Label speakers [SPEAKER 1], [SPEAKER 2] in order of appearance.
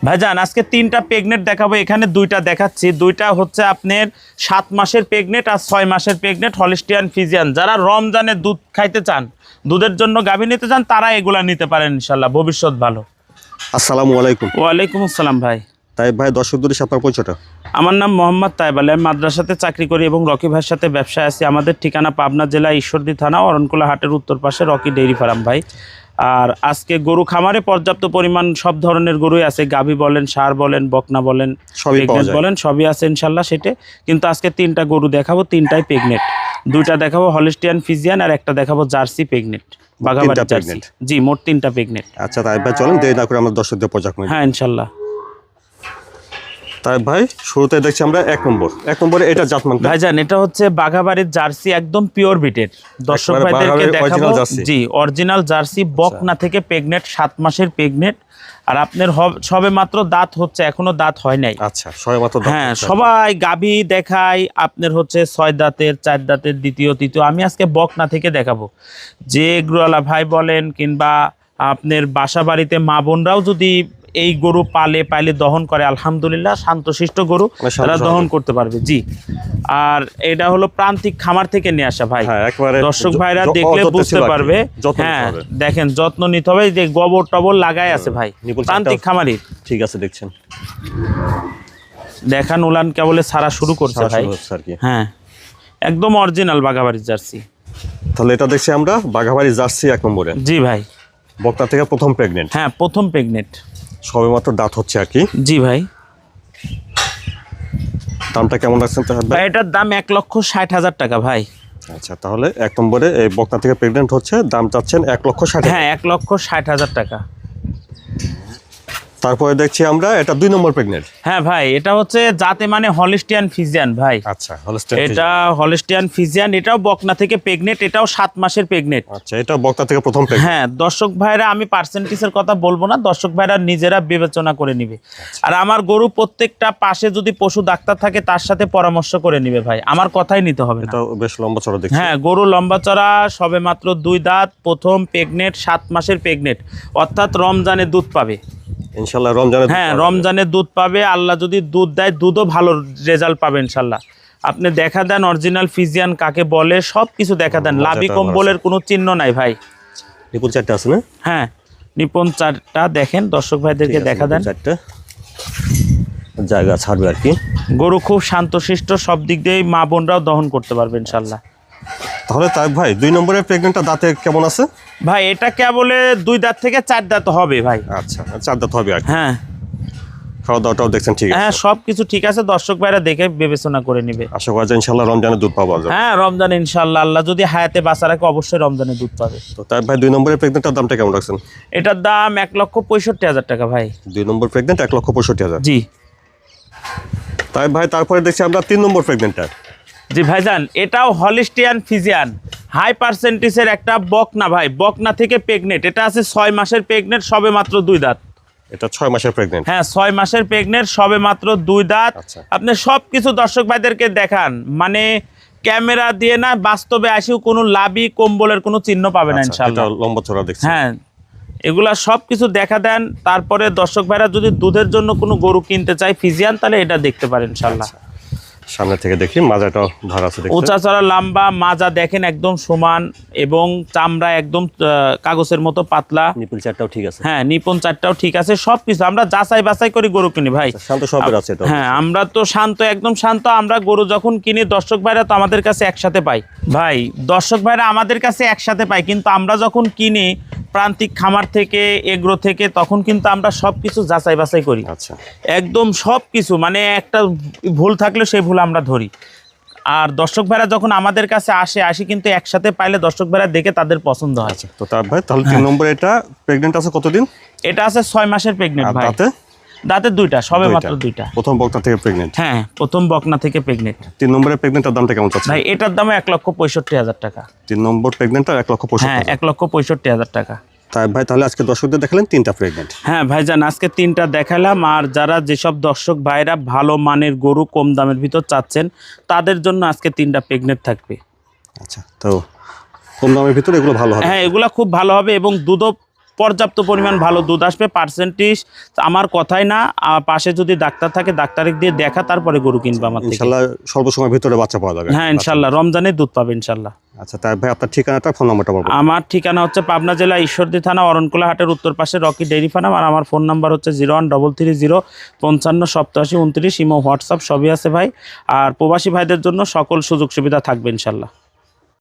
[SPEAKER 1] ভাইজান আজকে 3টা প্রেগনেন্ট দেখাবো, এখানে 2টা দেখাচ্ছি। 2টা হচ্ছে আপনার 7 মাসের প্রেগনেন্ট আর 6 মাসের প্রেগনেন্ট হলিস্টিয়ান ফিজিয়ান। যারা রমজানে দুধ খাইতে চান, দুধের জন্য গাভী নিতে চান, তারা এগুলা নিতে পারেন ইনশাল্লাহ, ভবিষ্যৎ ভালো।
[SPEAKER 2] আসসালামু আলাইকুম।
[SPEAKER 1] ওয়ালাইকুম আসসালাম ভাই।
[SPEAKER 2] তাই ভাই দর্শকদের সাথে আপনার পরিচয়টা?
[SPEAKER 1] আমার নাম মোহাম্মদ তাইব আলী, আমি মাদ্রাসাতে চাকরি করি এবং রকি ভাইয়ের সাথে ব্যবসায় আছি। আমাদের ঠিকানা পাবনা জেলা ঈশ্বরদী থানা অরণকুলা হাটের উত্তর পাশে রকি ডেইরি ফার্ম ভাই। আর আজকে গরু খামারে পর্যাপ্ত পরিমাণ সব ধরনের গরুই আছে, গাভী বলেন, ষাঁড় বলেন, বকনা বলেন, প্রেগনেন্ট বলেন, সবই আছে ইনশাল্লাহ সেটে। কিন্তু আজকে 3টা গরু দেখাবো, 3টাই প্রেগনেন্ট। 2টা দেখাবো হলিস্টিয়ান ফিজিয়ান আর একটা দেখাবো জার্সি প্রেগনেন্ট, বাঘাবাড়ি জার্সি। জি, মোট 3টা প্রেগনেন্ট।
[SPEAKER 2] আচ্ছা তাই ভাই চলেন দেরি না করে আমরা দর্শকদের পর্যায়ে করি।
[SPEAKER 1] হ্যাঁ ইনশাল্লাহ।
[SPEAKER 2] তাই ভাই শুরুতে দেখছি আমরা এক নম্বরে এটা জাতমান
[SPEAKER 1] ভাইজান, এটা হচ্ছে বাঘাবাড়ির জার্সি, একদম পিওর বিটের। দর্শক ভাইদেরকে দেখাবো। জি, অরিজিনাল জার্সি, বকনা থেকে প্রেগনেন্ট, 7 মাসের প্রেগনেন্ট। আর আপনার সবে মাত্র দাঁত হচ্ছে, এখনো দাঁত হয় নাই।
[SPEAKER 2] আচ্ছা, সবে মাত্র দাঁত।
[SPEAKER 1] হ্যাঁ, সবাই গাভী দেখায় আপনার হচ্ছে 6 দাঁতের, 4 দাঁতের, দ্বিতীয় তৃতীয়। আমি আজকে বকনা থেকে দেখাবো। যে এগুলা ভাই বলেন কিংবা আপনার বাসা বাড়িতে মা বোনরাও যদি এই গরু পাইলে দহন করে, আলহামদুলিল্লাহ শান্তশিষ্ট গরু, তারা দহন করতে পারবে। জি, আর এটা হলো প্রান্তিক খামার থেকে নিয়ে আসা ভাই। দর্শক ভাইরা দেখলে বুঝতে পারবে। হ্যাঁ দেখেন, যত্ন নিতে হবে। যে গোবর টবর লাগায় আছে ভাই, প্রান্তিক খামারি।
[SPEAKER 2] ঠিক আছে, দেখছেন
[SPEAKER 1] দেখান উলান কেবলে ছাড়া শুরু করছে ভাই। হ্যাঁ, একদম অরিজিনাল বাঘাবাড়ির জার্সি।
[SPEAKER 2] তাহলে এটা দেখছি আমরা বাঘাবাড়ি জার্সি 1 নম্বরে।
[SPEAKER 1] জি ভাই,
[SPEAKER 2] বকনা থেকে প্রথম প্রেগনেন্ট।
[SPEAKER 1] হ্যাঁ, প্রথম প্রেগনেন্ট,
[SPEAKER 2] সবে মাত্র দাঁত হচ্ছে আর কি।
[SPEAKER 1] জি ভাই।
[SPEAKER 2] দামটা কেমন রাখছেন
[SPEAKER 1] ভাই? এটার দাম 1,60,000 টাকা ভাই।
[SPEAKER 2] আচ্ছা, তাহলে 1 নম্বরে এই বকনা থেকে প্রেগনেন্ট হচ্ছে, দাম চাচ্ছেন 1,60,000।
[SPEAKER 1] হ্যাঁ, 1,60,000 টাকা।
[SPEAKER 2] তারপরে দেখছি আমরা এটা 2 নম্বর প্রেগনেন্ট।
[SPEAKER 1] হ্যাঁ ভাই, এটা হচ্ছে জাতে মানে হলিস্টিয়ান ফিজিয়ান ভাই।
[SPEAKER 2] আচ্ছা, হলিস্টিয়ান,
[SPEAKER 1] এটা হলিস্টিয়ান ফিজিয়ান, এটাও বকনা থেকে প্রেগনেন্ট, এটাও 7 মাসের প্রেগনেন্ট।
[SPEAKER 2] আচ্ছা, এটা বকনা থেকে প্রথম প্রেগনেন্ট।
[SPEAKER 1] হ্যাঁ, দর্শক ভাইরা আমি পার্সেন্টেজের কথা বলবো না, দর্শক ভাইরা নিজেরা বিবেচনা করে নিবে। আর আমার গরু প্রত্যেকটা পাশে যদি পশু ডাক্তার থাকে, তার সাথে পরামর্শ করে নিবে ভাই, আমার কথাই নিতে হবে না।
[SPEAKER 2] এটা বেশ লম্বা চড়া দেখছি।
[SPEAKER 1] হ্যাঁ, গরু লম্বা চড়া, সবে মাত্র 2 দাঁত, প্রথম প্রেগনেন্ট, 7 মাসের প্রেগনেন্ট, অর্থাৎ রমজানে দুধ পাবে
[SPEAKER 2] ইনশাআল্লাহ। রমজানে,
[SPEAKER 1] হ্যাঁ রমজানে দুধ পাবে। আল্লাহ যদি দুধ দেয়, দুধও ভালো রেজাল্ট পাবে ইনশাল্লাহ। আপনি দেখা দেন অরিজিনাল ফিজিয়ান কাকে বলে, সব কিছু দেখা দেন। লাভি কম্বলের কোনো চিহ্ন নাই ভাই।
[SPEAKER 2] নিপুণ 4টা আছে না?
[SPEAKER 1] হ্যাঁ, নিপুণ 4টা দেখেন, দর্শক ভাইদেরকে দেখা দেন।
[SPEAKER 2] 4টা জায়গা ছাড়বে আর কি।
[SPEAKER 1] গরু খুব শান্তশিষ্ট, সব দিক দিয়ে মা বোনরাও দহন করতে পারবে ইনশাল্লাহ।
[SPEAKER 2] তাহলে তাই ভাই 2 নম্বরের প্রেগনেন্টটা দাঁতে কেমন আছে
[SPEAKER 1] ভাই? এটা কেবলে 2 দাঁত থেকে 4 দাঁত হবে ভাই।
[SPEAKER 2] আচ্ছা, 4 দাঁত হবে আর কি।
[SPEAKER 1] হ্যাঁ,
[SPEAKER 2] খাওয়া দাওয়াটাও দেখছেন ঠিক আছে?
[SPEAKER 1] হ্যাঁ, সব কিছু ঠিক আছে, দর্শক ভাইরা দেখে বিবেচনা করে নিবে।
[SPEAKER 2] আশা করা যায় ইনশাআল্লাহ রমজানে দুধ পাওয়া যাবে।
[SPEAKER 1] হ্যাঁ, রমজানে ইনশাআল্লাহ, আল্লাহ যদি হায়াতে বাঁচা রাখে, অবশ্যই রমজানে দুধ পাবে।
[SPEAKER 2] তো তাই ভাই 2 নম্বরের প্রেগনেন্টটার দামটা কেমন রাখছেন?
[SPEAKER 1] এটার দাম 1,65,000 টাকা ভাই।
[SPEAKER 2] 2 নম্বর প্রেগনেন্ট 1,65,000।
[SPEAKER 1] জি।
[SPEAKER 2] তাই ভাই তারপরে দেখছি আমরা 3 নম্বর প্রেগনেন্টটা।
[SPEAKER 1] জি ভাইজান, এটাও হলিস্টিয়ান ফিজিয়ান, হাই পার্সেন্টেজের একটা বকনা ভাই, বকনা থেকে প্রেগনেন্ট। এটা আছে 6 মাসের প্রেগনেন্ট, সবে মাত্র 2 দাঁত।
[SPEAKER 2] এটা 6 মাসের প্রেগনেন্ট।
[SPEAKER 1] হ্যাঁ, 6 মাসের প্রেগনেন্ট, সবে মাত্র 2 দাঁত। আপনি সব কিছু দর্শক ভাইদেরকে দেখান, মানে ক্যামেরা দিয়ে না, বাস্তবে আসেও কোনো লাভি কম্বলের কোনো চিহ্ন পাবে না ইনশাআল্লাহ।
[SPEAKER 2] এটা লম্বা চড়া দেখছি।
[SPEAKER 1] হ্যাঁ, এগুলা সব কিছু দেখা দেন। তারপরে দর্শক ভাইরা যদি দুধের জন্য কোনো গরু কিনতে চায় ফিজিয়ান, তাহলে এটা দেখতে পারেন ইনশাআল্লাহ।
[SPEAKER 2] সামনে থেকে দেখি মাজাটাও ভার আছে দেখতে।
[SPEAKER 1] উঁচা চড়া লম্বা, মাজা দেখেন একদম সমান, এবং চামড়া একদম কাগজের মতো পাতলা।
[SPEAKER 2] নিপুল 4টাও ঠিক আছে।
[SPEAKER 1] হ্যাঁ, নিপুণ 4টাও ঠিক আছে। সবকিছু আমরা যাচাই বাছাই করে গরু কিনি ভাই।
[SPEAKER 2] শান্ত স্বভাবের আছে এটা।
[SPEAKER 1] হ্যাঁ, আমরা তো শান্ত, একদম শান্ত। আমরা গরু যখন কিনি, দর্শক ভাইরা তো আমাদের কাছে একসাথে পাই ভাই। দর্শক ভাইরা আমাদের কাছে একসাথে পাই, কিন্তু আমরা যখন কিনি প্রান্তিক খামার থেকে, এগ্রো থেকে, তখন কিন্তু আমরা সব কিছু যাচাই বাছাই করি।
[SPEAKER 2] আচ্ছা,
[SPEAKER 1] একদম সব কিছু, মানে একটা ভুল থাকলে সেই ভুল আমরা ধরি। আর দর্শক ভাইরা যখন আমাদের কাছে আসি কিন্তু একসাথে পাইলে দর্শক ভাইরা দেখে তাদের পছন্দ হয়।
[SPEAKER 2] আচ্ছা, তো তার ভাই তাহলে 3 নম্বরে এটা প্রেগনেন্ট আছে কতদিন?
[SPEAKER 1] এটা আছে 6 মাসের প্রেগনেন্ট ভাই। দাঁতে 2টা, সবে মাত্র 2টা।
[SPEAKER 2] প্রথম বকনা থেকে প্রেগনেন্ট।
[SPEAKER 1] হ্যাঁ, প্রথম বকনা থেকে প্রেগনেন্ট।
[SPEAKER 2] 3 নম্বরের প্রেগনেন্টটার দামটা কেমন চাচ্ছেন?
[SPEAKER 1] ভাই এটার দাম 1,65,000 টাকা।
[SPEAKER 2] 3 নম্বর প্রেগনেন্টটা 1,65,000।
[SPEAKER 1] হ্যাঁ, 1,65,000 টাকা।
[SPEAKER 2] তাই ভাই তাহলে আজকে দর্শকদের দেখালেন 3টা প্রেগনেন্ট।
[SPEAKER 1] হ্যাঁ ভাইজান, আজকে 3টা দেখালাম। আর যারা যেসব দর্শক ভাইরা ভালো মানের গরু কম দামের ভিতর চাচ্ছেন, তাদের জন্য আজকে 3টা প্রেগনেন্ট থাকবে।
[SPEAKER 2] আচ্ছা, তো কম দামের ভিতরে এগুলো ভালো হবে?
[SPEAKER 1] হ্যাঁ, এগুলো খুব ভালো হবে এবং দুধও পর্যাপ্ত পরিমাণ ভালো দুধ আসবে। পার্সেন্টেজ আমার কথাই না, পাশে যদি ডাক্তার থাকে ডাক্তারের দিয়ে দেখা তারপরে গরু কিনবো আমার থেকে।
[SPEAKER 2] ইনশাল্লাহ স্বল্প সময়ের ভিতরে বাচ্চা পাওয়া যাবে।
[SPEAKER 1] হ্যাঁ ইনশাল্লাহ রমজানে দুধ পাবে ইনশাল্লাহ।
[SPEAKER 2] আচ্ছা তাই ভাই আপনার ঠিকানাটা ফোন নাম্বারটা বলবেন।
[SPEAKER 1] আমার ঠিকানা হচ্ছে পাবনা জেলা ঈশ্বরদী থানা অরণকুলা হাটের উত্তর পাশে রকি ডেইরি ফার্ম। আর আমার ফোন নাম্বার হচ্ছে 01330558729। ইমো হোয়াটসঅ্যাপ সবই আছে ভাই। আর প্রবাসী ভাইদের জন্য সকল সুযোগ সুবিধা থাকবে ইনশাল্লাহ।